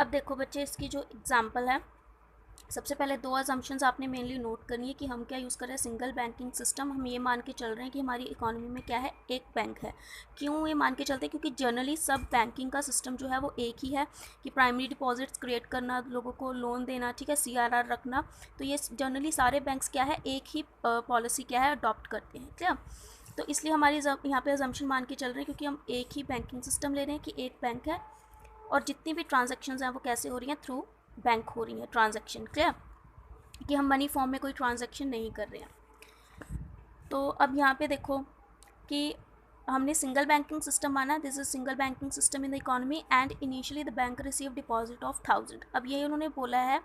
अब देखो बच्चे, इसकी जो एग्जांपल है, सबसे पहले दो अजम्पशंस आपने मेनली नोट करनी है कि हम क्या यूज़ कर रहे हैं, सिंगल बैंकिंग सिस्टम। हम ये मान के चल रहे हैं कि हमारी इकोनॉमी में क्या है, एक बैंक है। क्यों ये मान के चलते हैं? क्योंकि जनरली सब बैंकिंग का सिस्टम जो है वो एक ही है कि प्राइमरी डिपॉजिट्स क्रिएट करना, लोगों को लोन देना, ठीक है, CRR रखना। तो ये जनरली सारे बैंक्स क्या है, एक ही पॉलिसी क्या है, अडॉप्ट करते हैं, क्या। तो इसलिए हमारी यहाँ पे अजम्पशन मान के चल रहे हैं, क्योंकि हम एक ही बैंकिंग सिस्टम ले रहे हैं कि एक बैंक है, और जितनी भी ट्रांजेक्शन्स हैं वो कैसे हो रही हैं, थ्रू बैंक हो रही हैं ट्रांजैक्शन, क्लियर, कि हम मनी फॉर्म में कोई ट्रांजैक्शन नहीं कर रहे हैं। तो अब यहाँ पे देखो कि हमने सिंगल बैंकिंग सिस्टम माना, this is single banking system in the economy and initially the bank receive deposit of 1000। अब ये उन्होंने बोला है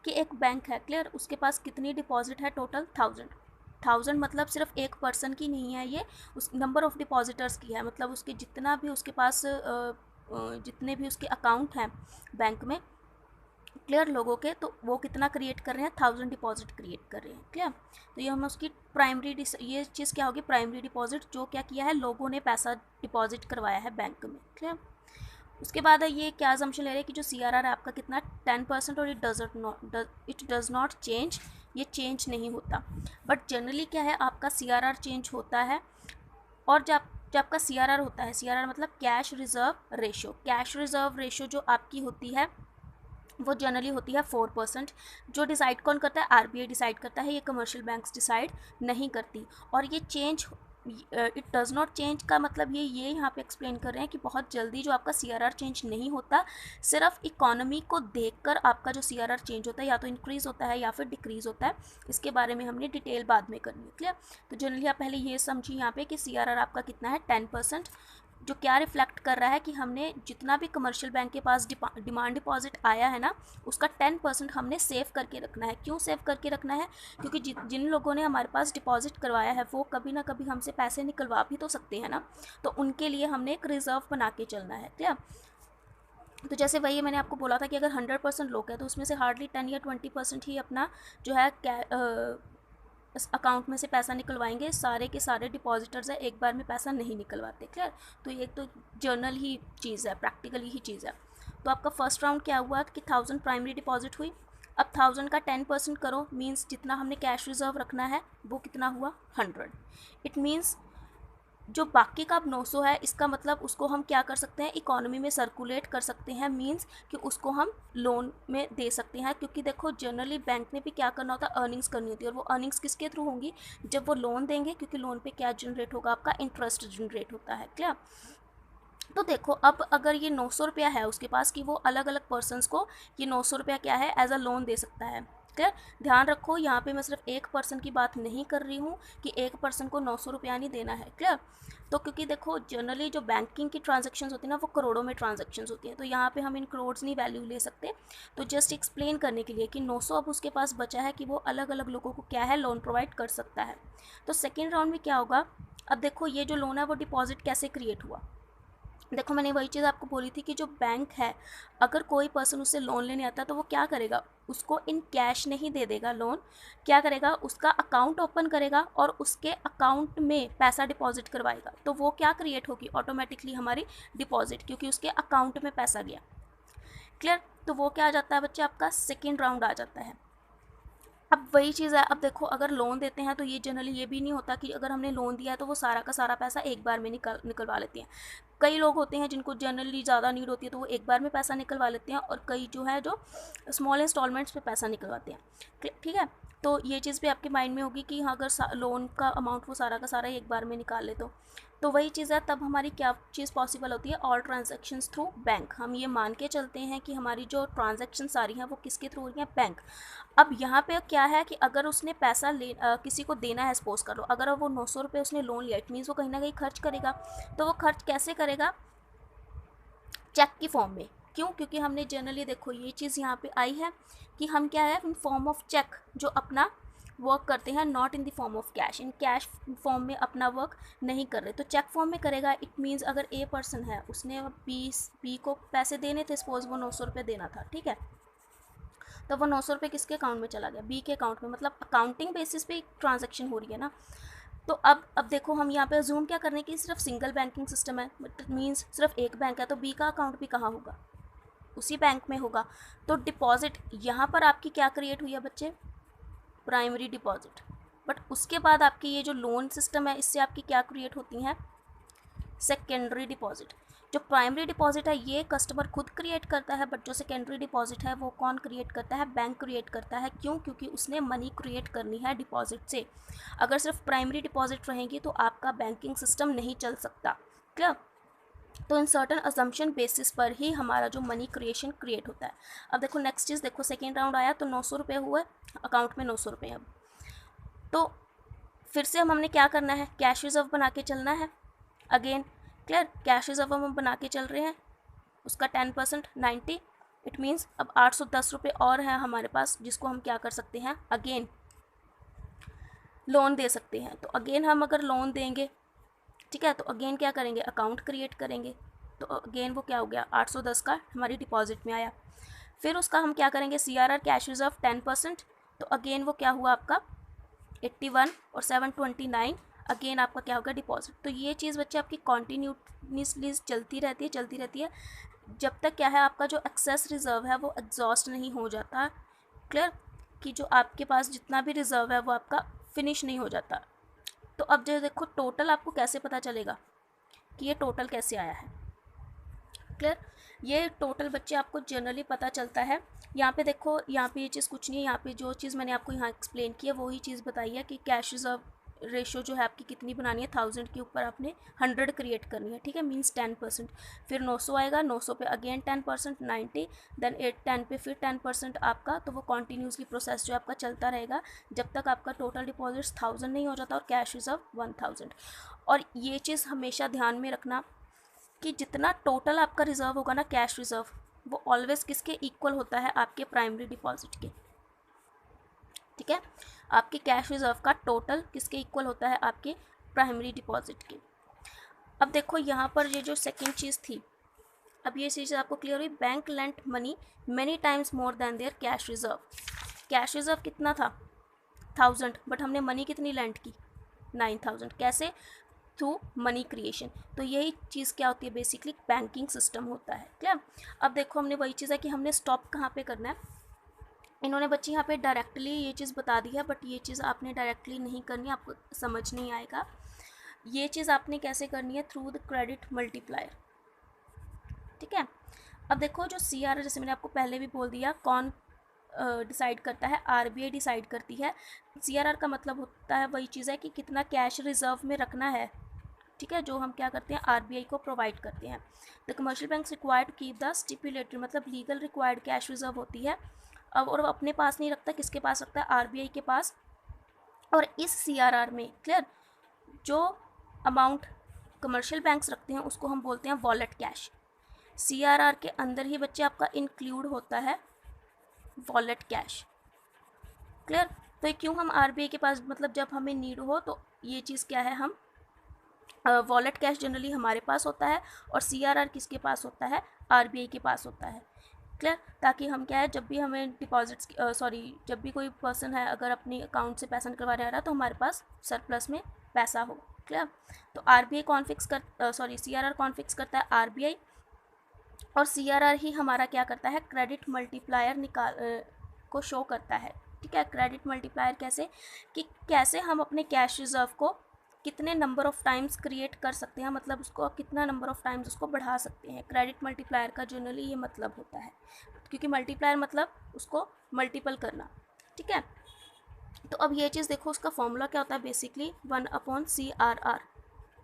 कि एक बैंक है, क्लियर, उसके पास कितनी डिपॉजिट है, टोटल 1000 मतलब सिर्फ एक पर्सन की नहीं है, ये उस नंबर ऑफ डिपॉजिटर्स की है, मतलब उसके जितना भी उसके पास जितने भी उसके अकाउंट हैं बैंक में, क्लियर, लोगों के, तो वो कितना क्रिएट कर रहे हैं, 1000 डिपॉजिट क्रिएट कर रहे हैं, क्लियर। तो ये हम उसकी प्राइमरी, ये चीज़ क्या होगी, प्राइमरी डिपॉजिट, जो क्या किया है, लोगों ने पैसा डिपॉजिट करवाया है बैंक में, क्लियर। उसके बाद ये क्या असम्पशन ले रहे हैं कि जो CRR है आपका कितना, 10%, और इट डज नॉट चेंज, ये चेंज नहीं होता। बट जनरली क्या है, आपका CRR चेंज होता है, और जब आपका CRR होता है, CRR मतलब cash reserve ratio, cash reserve ratio जो आपकी होती है वो जनरली होती है 4%। जो डिसाइड कौन करता है, RBI डिसाइड करता है, ये कमर्शियल बैंक्स डिसाइड नहीं करती। और ये change, it does not change का मतलब ये यहाँ पे एक्सप्लेन कर रहे हैं कि बहुत जल्दी जो आपका CRR चेंज नहीं होता, सिर्फ इकोनॉमी को देखकर आपका जो CRR चेंज होता है, या तो इंक्रीज़ होता है या फिर डिक्रीज़ होता है। इसके बारे में हमने डिटेल बाद में करनी है, क्लियर। तो जनरली आप पहले ये समझिए यहाँ पे कि CRR आपका कितना है, 10%, जो क्या रिफ्लेक्ट कर रहा है कि हमने जितना भी कमर्शियल बैंक के पास डिमांड डिपॉजिट आया है ना, उसका 10% हमने सेव करके रखना है। क्यों सेव करके रखना है? क्योंकि जिन लोगों ने हमारे पास डिपॉजिट करवाया है वो कभी ना कभी हमसे पैसे निकलवा भी तो सकते हैं ना, तो उनके लिए हमने एक रिजर्व बना के चलना है, क्या। तो जैसे वही मैंने आपको बोला था कि अगर 100% लोग हैं तो उसमें से हार्डली 10 या 20% ही अपना जो है इस अकाउंट में से पैसा निकलवाएंगे, सारे के सारे डिपॉजिटर्स है एक बार में पैसा नहीं निकलवाते, क्लियर। तो ये तो जर्नल ही चीज़ है, प्रैक्टिकली ही चीज़ है। तो आपका फर्स्ट राउंड क्या हुआ कि 1000 प्राइमरी डिपॉजिट हुई। अब 1000 का 10% करो, मीन्स जितना हमने कैश रिजर्व रखना है वो कितना हुआ, 100। इट मीन्स जो बाकी का अब 900 है, इसका मतलब उसको हम क्या कर सकते हैं, इकोनॉमी में सर्कुलेट कर सकते हैं, मींस कि उसको हम लोन में दे सकते हैं। क्योंकि देखो जनरली बैंक ने भी क्या करना होता है, अर्निंग्स करनी होती है, और वो अर्निंग्स किसके थ्रू होंगी, जब वो लोन देंगे, क्योंकि लोन पे क्या जनरेट होगा, आपका इंटरेस्ट जनरेट होता है, क्या। तो देखो अब अगर ये 900 रुपया है उसके पास, कि वो अलग अलग पर्सनस को ये 900 रुपया क्या है, एज अ लोन दे सकता है, क्लियर। ध्यान रखो यहाँ पे मैं सिर्फ एक पर्सन की बात नहीं कर रही हूँ कि एक पर्सन को 900 रुपया नहीं देना है, क्लियर। तो क्योंकि देखो जनरली जो बैंकिंग की ट्रांजेक्शन्स होती है ना, वो करोड़ों में ट्रांजेक्शन्स होती हैं, तो यहाँ पे हम इन करोड्स नहीं वैल्यू ले सकते। तो जस्ट एक्सप्लेन करने के लिए कि 900 अब उसके पास बचा है कि वो अलग अलग लोगों को क्या है, लोन प्रोवाइड कर सकता है। तो सेकेंड राउंड में क्या होगा, अब देखो ये जो लोन है वो डिपॉजिट कैसे क्रिएट हुआ। देखो मैंने वही चीज़ आपको बोली थी कि जो बैंक है, अगर कोई पर्सन उससे लोन लेने आता है तो वो क्या करेगा, उसको इन कैश नहीं दे देगा लोन, क्या करेगा, उसका अकाउंट ओपन करेगा और उसके अकाउंट में पैसा डिपॉजिट करवाएगा। तो वो क्या क्रिएट होगी, ऑटोमेटिकली हमारी डिपॉजिट, क्योंकि उसके अकाउंट में पैसा गया, क्लियर। तो वो क्या आ जाता है बच्चे, आपका सेकेंड राउंड आ जाता है। अब वही चीज़ है, अब देखो अगर लोन देते हैं तो ये जनरली ये भी नहीं होता कि अगर हमने लोन दिया है तो वो सारा का सारा पैसा एक बार में निकलवा लेते हैं। कई लोग होते हैं जिनको जनरली ज़्यादा नीड होती है तो वो एक बार में पैसा निकलवा लेते हैं, और कई जो है जो स्मॉल इंस्टॉलमेंट्स पे पैसा निकलवाते हैं, ठीक है। तो ये चीज़ भी आपके माइंड में होगी कि हाँ, अगर लोन का अमाउंट वो सारा का सारा एक बार में निकाल ले तो वही चीज़ है, तब हमारी क्या चीज़ पॉसिबल होती है, ऑल ट्रांजैक्शंस थ्रू बैंक। हम ये मान के चलते हैं कि हमारी जो ट्रांजैक्शन सारी हैं वो किसके थ्रू हो रही हैं, बैंक। अब यहाँ पे क्या है कि अगर उसने पैसा किसी को देना है, सपोज कर लो अगर वो 900 रुपये उसने लोन लिया, इट मीन्स वो कहीं ना कहीं खर्च करेगा। तो वो खर्च कैसे करेगा, चेक की फॉर्म में। क्यों, क्योंकि हमने जनरली देखो ये चीज़ यहाँ पे आई है कि हम क्या है, इन फॉर्म ऑफ चेक जो अपना वर्क करते हैं, not in the form of cash, in cash form में अपना वर्क नहीं कर रहे, तो चेक फॉर्म में करेगा। इट मीन्स अगर ए पर्सन है, उसने बी को पैसे देने थे, सपोज वो 900 रुपये देना था, ठीक है। तो वो 900 रुपये किसके अकाउंट में चला गया, बी के अकाउंट में, मतलब अकाउंटिंग बेसिस पे ट्रांजैक्शन हो रही है ना। तो अब देखो हम यहाँ पे अज्यूम क्या करने की, सिर्फ सिंगल बैंकिंग सिस्टम है, मीन्स सिर्फ एक बैंक है, तो बी का अकाउंट भी कहाँ होगा, उसी बैंक में होगा। तो डिपॉजिट यहाँ पर आपकी क्या क्रिएट हुई है बच्चे, प्राइमरी डिपॉजिट। बट उसके बाद आपकी ये जो लोन सिस्टम है इससे आपकी क्या क्रिएट होती हैं, सेकेंडरी डिपॉजिट। जो प्राइमरी डिपॉजिट है ये कस्टमर खुद क्रिएट करता है, बट जो सेकेंडरी डिपॉजिट है वो कौन क्रिएट करता है, बैंक क्रिएट करता है। क्यों? क्योंकि उसने मनी क्रिएट करनी है डिपॉजिट से। अगर सिर्फ प्राइमरी डिपॉजिट रहेगी तो आपका बैंकिंग सिस्टम नहीं चल सकता। क्लियर? तो इन सर्टन अजम्पशन बेसिस पर ही हमारा जो मनी क्रिएशन क्रिएट होता है। अब देखो नेक्स्ट चीज़ देखो, सेकेंड राउंड आया तो 900 रुपये हुए अकाउंट में, 900 रुपये। अब तो फिर से हमने क्या करना है, कैश रिजर्व बना के चलना है। अगेन क्लियर, कैश रिजर्व हम बना के चल रहे हैं, उसका 10% 90, इट मीन्स अब 810 रुपये और है हमारे पास, जिसको हम क्या कर सकते हैं, अगेन लोन दे सकते हैं। तो अगेन हम अगर लोन देंगे, ठीक है, तो अगेन क्या करेंगे, अकाउंट क्रिएट करेंगे। तो अगेन वो क्या हो गया, 810 का हमारी डिपॉजिट में आया। फिर उसका हम क्या करेंगे, CRR कैश रिजर्व 10%, तो अगेन वो क्या हुआ आपका 81 और 729, अगेन आपका क्या होगा, डिपॉजिट। तो ये चीज़ बच्चे आपकी कॉन्टीन्यूसली चलती रहती है जब तक क्या है आपका जो एक्सेस रिजर्व है वो एग्जॉस्ट नहीं हो जाता। क्लियर? कि जो आपके पास जितना भी रिजर्व है वो आपका फिनिश नहीं हो जाता। तो अब जो देखो टोटल आपको कैसे पता चलेगा कि ये टोटल कैसे आया है। क्लियर? ये टोटल बच्चे आपको जनरली पता चलता है। यहाँ पे देखो, यहाँ पे ये चीज़ कुछ नहीं है, यहाँ पे जो चीज़ मैंने आपको यहाँ एक्सप्लेन की है वही चीज़ बताई है कि कैश रिजर्व रेशो जो है आपकी कितनी बनानी है, 1000 के ऊपर आपने 100 क्रिएट करनी है, ठीक है, मींस 10%। फिर 900 आएगा, 900 पे अगेन 10%, 90, देन 10 पे फिर 10% आपका। तो वो कॉन्टीन्यूसली प्रोसेस जो आपका चलता रहेगा जब तक आपका टोटल डिपॉजिट्स 1000 नहीं हो जाता और कैश रिजर्व 1000। और ये चीज़ हमेशा ध्यान में रखना कि जितना टोटल आपका रिजर्व होगा ना, कैश रिजर्व, वो ऑलवेज किसके इक्वल होता है, आपके प्राइमरी डिपॉजिट के। ठीक है, आपके कैश रिजर्व का टोटल किसके इक्वल होता है, आपके प्राइमरी डिपॉजिट के। अब देखो यहाँ पर ये जो सेकंड चीज़ थी, अब ये चीज़ आपको क्लियर हुई, bank lent money many times more than their cash reserve. Cash reserve कितना था, 1000, बट हमने मनी कितनी लेंट की, 9000। कैसे, थ्रू मनी क्रिएशन। तो यही चीज़ क्या होती है, बेसिकली बैंकिंग सिस्टम होता है। क्या? अब देखो हमने वही चीज़ है कि हमने स्टॉप कहाँ पे करना है। इन्होंने बच्चे यहाँ पे डायरेक्टली ये चीज़ बता दी है, बट ये चीज़ आपने डायरेक्टली नहीं करनी, आपको समझ नहीं आएगा। ये चीज़ आपने कैसे करनी है, थ्रू द क्रेडिट मल्टीप्लायर। ठीक है, अब देखो जो CRR, जैसे मैंने आपको पहले भी बोल दिया, कौन डिसाइड करता है, RBI डिसाइड करती है। CRR का मतलब होता है, वही चीज़ है कि कितना कैश रिजर्व में रखना है। ठीक है, जो हम क्या करते हैं, RBI को प्रोवाइड करते हैं। The commercial banks required to keep the stipulated, मतलब लीगल रिक्वायर्ड कैश रिजर्व होती है। अब और अपने पास नहीं रखता, किसके पास रखता है, RBI के पास। और इस CRR में क्लियर, जो अमाउंट कमर्शियल बैंक्स रखते हैं उसको हम बोलते हैं वॉलेट कैश। CRR के अंदर ही बच्चे आपका इंक्लूड होता है वॉलेट कैश। क्लियर? तो ये क्यों हम RBI के पास, मतलब जब हमें नीड हो तो ये चीज़ क्या है, हम वॉलेट कैश जनरली हमारे पास होता है, और CRR किसके पास होता है, RBI के पास होता है। क्लियर? ताकि हम क्या है, जब भी हमें डिपॉजिट्स जब भी कोई पर्सन है अगर अपनी अकाउंट से पैसा निकलवाने आ रहा है तो हमारे पास सरप्लस में पैसा हो। क्लियर? तो RBI CRR कौन फिक्स करता है, RBI। और CRR ही हमारा क्या करता है, क्रेडिट मल्टीप्लायर को शो करता है। ठीक है, क्रेडिट मल्टीप्लायर कैसे, कि कैसे हम अपने कैश रिजर्व को कितने नंबर ऑफ टाइम्स क्रिएट कर सकते हैं, मतलब उसको कितना नंबर ऑफ टाइम्स उसको बढ़ा सकते हैं। क्रेडिट मल्टीप्लायर का जनरली ये मतलब होता है, क्योंकि मल्टीप्लायर मतलब उसको मल्टीपल करना। ठीक है, तो अब ये चीज़ देखो, उसका फॉर्मूला क्या होता है, बेसिकली 1/CRR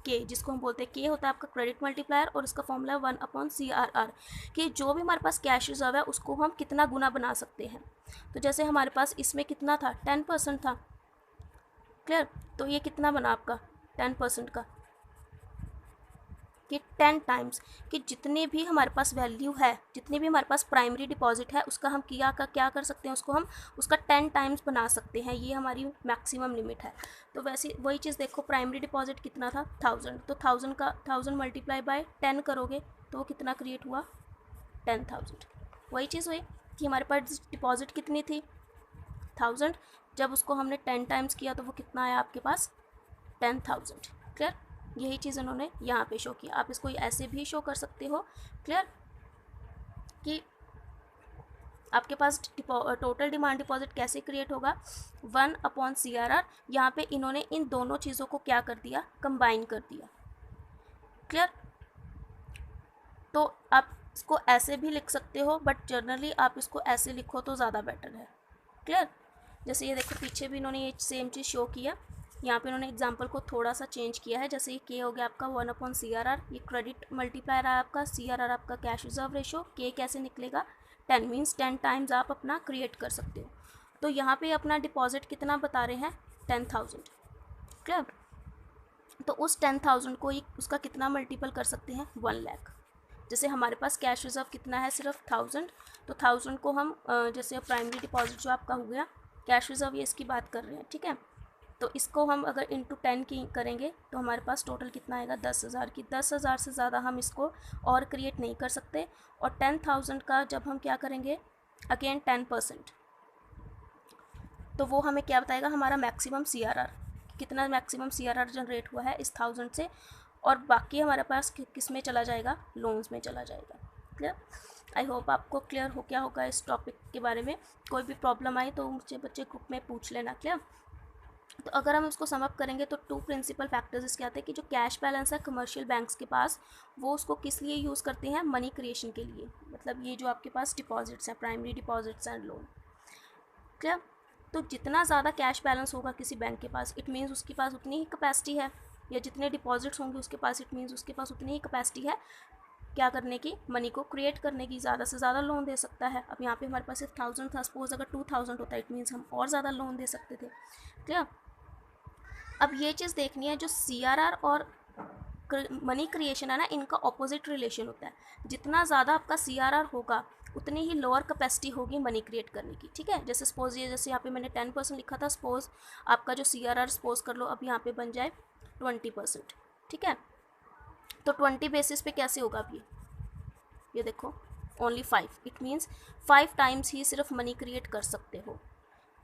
के, जिसको हम बोलते हैं के होता है आपका क्रेडिट मल्टीप्लायर, और इसका फॉर्मूला है 1/CRR, कि जो भी हमारे पास कैश रिजर्व है उसको हम कितना गुना बना सकते हैं। तो जैसे हमारे पास इसमें कितना था, 10% था। क्लियर? तो ये कितना बना आपका 10% का, कि 10 टाइम्स, कि जितने भी हमारे पास वैल्यू है, जितने भी हमारे पास प्राइमरी डिपॉजिट है उसका हम क्या कर सकते हैं, उसको हम उसका 10 टाइम्स बना सकते हैं। ये हमारी मैक्सिमम लिमिट है। तो वैसे वही चीज़ देखो, प्राइमरी डिपॉजिट कितना था, 1000, तो 1000 मल्टीप्लाई बाय 10 करोगे तो वो कितना क्रिएट हुआ, 10,000। वही चीज़ हुई कि हमारे पास डिपॉजिट कितनी थी, 1000, जब उसको हमने 10 टाइम्स किया तो वो कितना आया आपके पास, 10,000। क्लियर? यही चीज़ उन्होंने यहाँ पे शो किया। आप इसको ऐसे भी शो कर सकते हो, क्लियर, कि आपके पास टोटल डिमांड डिपॉजिट कैसे क्रिएट होगा, 1/CRR। यहाँ पे इन्होंने इन दोनों चीज़ों को क्या कर दिया, कंबाइन कर दिया। क्लियर। तो आप इसको ऐसे भी लिख सकते हो, बट जनरली आप इसको ऐसे लिखो तो ज़्यादा बेटर है। क्लियर। जैसे ये देखो पीछे भी इन्होंने ये सेम चीज़ शो किया, यहाँ पे उन्होंने एग्जांपल को थोड़ा सा चेंज किया है। जैसे ये के हो गया आपका 1/CRR, ये क्रेडिट मल्टीप्लायर है आपका, CRR आपका कैश रिजर्व रेशो, के कैसे निकलेगा 10 मीन्स 10 टाइम्स आप अपना क्रिएट कर सकते हो। तो यहाँ पे अपना डिपॉजिट कितना बता रहे हैं, 10,000। क्लियर। तो उस 10,000 को उसका कितना मल्टीपल कर सकते हैं, 1 लाख। जैसे हमारे पास कैश रिजर्व कितना है, सिर्फ 1000, तो 1000 को हम जैसे प्राइमरी डिपॉजिट जो आपका हो गया, कैश रिजर्व ये इसकी बात कर रहे हैं, ठीक है। तो इसको हम अगर इंटू 10 की करेंगे तो हमारे पास टोटल कितना आएगा, 10,000 की। 10,000 से ज़्यादा हम इसको और क्रिएट नहीं कर सकते। और 10,000 का जब हम क्या करेंगे, अगेन 10%, तो वो हमें क्या बताएगा, हमारा मैक्सिमम CRR कितना, मैक्सिमम CRR जनरेट हुआ है इस 1000 से। और बाकी हमारे पास किस में चला जाएगा, लोन्स में चला जाएगा। क्लियर। आई होप आपको क्लियर हो गया होगा इस टॉपिक के बारे में। कोई भी प्रॉब्लम आई तो मुझे बच्चे ग्रुप में पूछ लेना। क्लियर। तो अगर हम इसको समअप करेंगे तो 2 प्रिंसिपल फैक्टर्स इसके आते हैं कि जो कैश बैलेंस है कमर्शियल बैंक्स के पास, वो उसको किस लिए यूज़ करते हैं, मनी क्रिएशन के लिए। मतलब ये जो आपके पास डिपॉजिट्स हैं, primary deposits and loan. Clear. तो जितना ज़्यादा कैश बैलेंस होगा किसी बैंक के पास, इट मीन्स उसके पास उतनी ही कैपेसिटी है, या जितने डिपॉजिट्स होंगे उसके पास, इट मीन्स उसके पास उतनी ही कैपेसिटी है क्या करने की, मनी को क्रिएट करने की, ज़्यादा से ज़्यादा लोन दे सकता है। अब यहाँ पे हमारे पास सिर्फ 1000 था, सपोज अगर 2000 होता इट मीन्स हम और ज़्यादा लोन दे सकते थे। क्लियर। अब ये चीज़ देखनी है, जो CRR और मनी क्रिएशन है ना, इनका ऑपोजिट रिलेशन होता है। जितना ज़्यादा आपका CRR होगा उतनी ही लोअर कैपेसिटी होगी मनी क्रिएट करने की, ठीक है। जैसे सपोज ये, जैसे यहाँ पे मैंने 10% लिखा था, सपोज आपका जो CRR सपोज कर लो अब यहाँ पे बन जाए 20%, ठीक है। तो 20 बेसिस पे कैसे होगा, अब ये देखो ओनली 5, इट मीन्स 5 टाइम्स ही सिर्फ मनी क्रिएट कर सकते हो।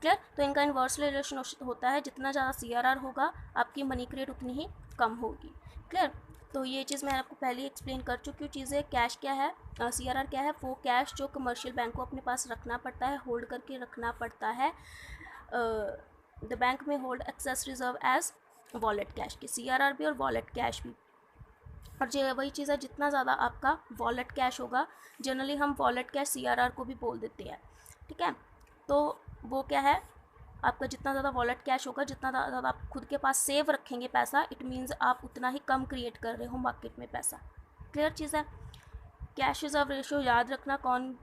क्लियर। तो इनका इन्वर्स रिलेशन होता है, जितना ज़्यादा CRR होगा आपकी मनी क्रिएट उतनी ही कम होगी। क्लियर। तो ये चीज़ मैं आपको पहले ही एक्सप्लेन कर चुकी हूँ। चीज़ें कैश क्या है, CRR क्या है, वो कैश जो कमर्शियल बैंक को अपने पास रखना पड़ता है, होल्ड करके रखना पड़ता है। द बैंक में hold excess reserve as wallet cash की, CRR भी और वॉलेट कैश भी। और जो वही चीज़ है, जितना ज़्यादा आपका वॉलेट कैश होगा, जनरली हम वॉलेट कैश CRR को भी बोल देते हैं, ठीक है। तो वो क्या है, आपका जितना ज़्यादा वॉलेट कैश होगा, जितना ज़्यादा आप खुद के पास सेव रखेंगे पैसा, इट मीन्स आप उतना ही कम क्रिएट कर रहे हो मार्केट में पैसा। क्लियर चीज़ है। कैश रिजर्व रेशो याद रखना कौन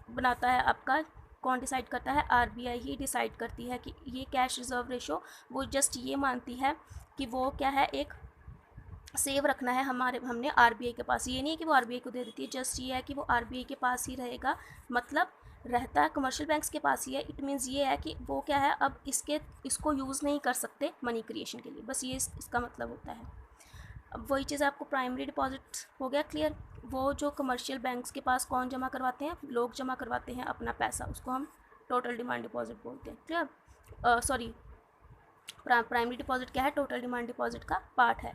बनाता है आपका, कौन डिसाइड करता है, RBI ही डिसाइड करती है कि ये कैश रिजर्व रेशो, वो जस्ट ये मानती है कि वो क्या है, एक सेव रखना है हमने RBI के पास। ये नहीं है कि वो RBI को दे देती है, जस्ट ये है कि वो RBI के पास ही रहेगा, मतलब रहता है कमर्शियल बैंक्स के पास ही है। इट मीन्स ये है कि वो क्या है, अब इसको यूज़ नहीं कर सकते मनी क्रिएशन के लिए, बस ये इसका मतलब होता है। अब वही चीज़ आपको प्राइमरी डिपॉजिट हो गया क्लियर। वो जो कमर्शियल बैंक्स के पास कौन जमा करवाते हैं, लोग जमा करवाते हैं अपना पैसा, उसको हम टोटल डिमांड डिपॉजिट बोलते हैं। क्लियर। सॉरी, प्राइमरी डिपॉजिट क्या है, टोटल डिमांड डिपॉजिट का पार्ट है।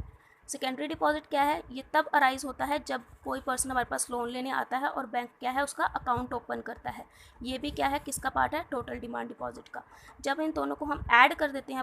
सेकेंडरी डिपॉजिट क्या है, ये तब अराइज होता है जब कोई पर्सन हमारे पास लोन लेने आता है और बैंक क्या है, उसका अकाउंट ओपन करता है। ये भी क्या है, किसका पार्ट है, टोटल डिमांड डिपॉजिट का। जब इन दोनों को हम ऐड कर देते हैं